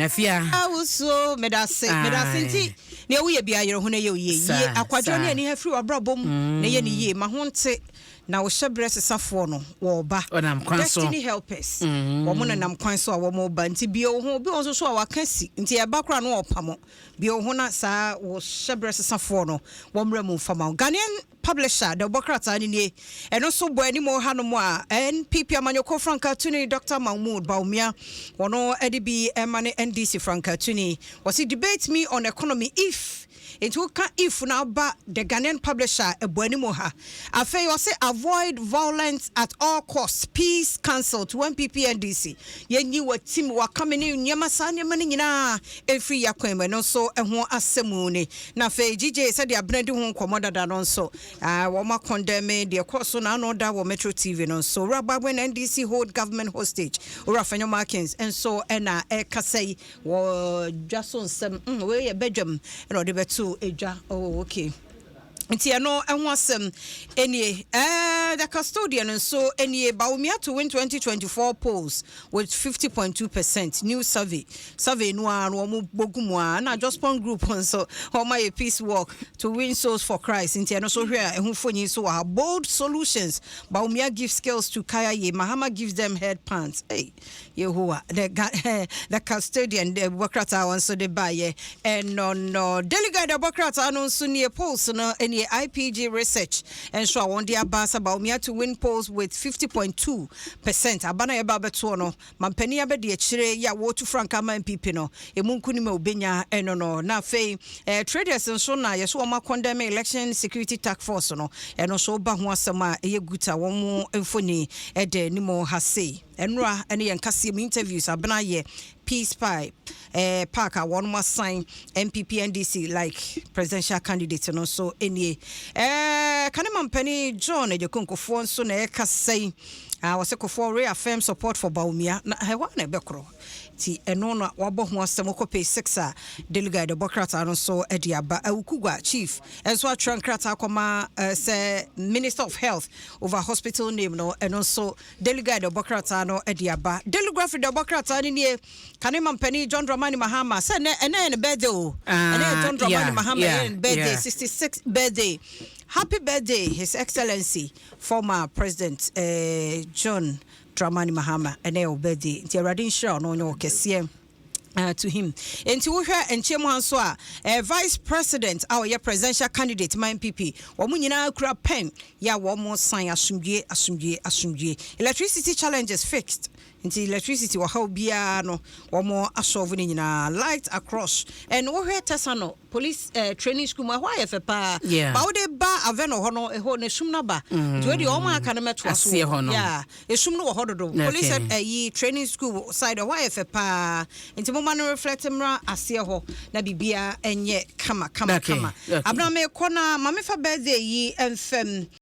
Afia. Awuso medase nti ne wo ye bia yero ho na ye ye akwadwo ne ani hafiri wabrabom na ye ne ye ma ho nte na wo hyebre sesafo no wo ba Destiny helpers wo mo nam kwan so a wo mo ba nti bia wo ho bi won so a wakasi nti e ba kra no opamo bia wo ho na sa wo hyebre sesafo no wo mra mu fama Ghanaian publisher the Bokrata ni eno so bo ani mo hanom a NPP amanyoko Franka Tuni Dr. Mahmoud Baumia wono edibi emane NDC Franka Tuni was it debate me on economy if now ba the Ghanaian publisher ebuani mo ha afei you say avoid violence at all costs peace council to NPP NDC yenyi wa team wa kamene nyama sa nyama ni nyina efri yakwan no so eho asemu ne na afei GJ said the abnadi ho nkomodada no so wo ma condemn the course na no da wo Metro TV no so raba when NDC hold government hostage ora fanyo markings and so na kasai wo Dwaso Nsem we ye bedwam no de betu eja okay nti no ehwo asem enie the custodian so enie Baumia to win 2024 polls with 50.2% new survey no mo bogumu na just one group so my peace walk to win souls for Christ nti no so hwe ehwo fonyi so bold solutions Baumia gives skills to Kayaye Mahama gives them head pants hey Yehovah the custodian the Bokrata one so the buy and no delegate the Bokrata no so near polls no IPG research and so I want the abasa Baumia to win polls with 50.2%. Abana eba beto no mampani abedi echire ya wotu franka man pipi no emunkuni me obenya no na fei traders nso na yeso o ma condemn election security task force no eno so ba ho asema eye guta wo mo emfoni ede ni mo hase enra ene yenkase me interviews abana ye peace pipe park one more sign MPP NDC like presidential candidate no so any kanema mpani John Ejekonkofo nso na ekasai was for reaffirm support for Baumia na hewa na bekro ti eno na wabo ho asem kope 6 delegate the Bokrata no so ediaba awukugwa chief enso atrankrata akoma say minister of health over hospital name no eno so delegate the Bokrata no ediaba delegate the Bokrata ni kanema mpani John Dramani Mahama say ene birthday o ene John Dramani Mahama birthday 66th birthday. Happy birthday, His Excellency, former President John Dramani Mahama, and their birthday. Nti Radin Shaw no nyo kese to him. Nti wo hwa enchemu hanso a vice president our your presidential candidate my MPP. Wo mu nyina kura pen ya wo mo sign asumdue. Electricity challenges fixed. Nti electricity wa how bia no wo mo asolve ni nyina light across and wo hwa tesano police training school ma why fe pa ba wo de ba aveno ho no ho ne sum na ba do we de o ma aka na meto aso yeah esum no wo hododo police training school side why fe pa nti mo man reflect mra ase ho na bibia enye kama abna me kona ma me fa birthday yi emfem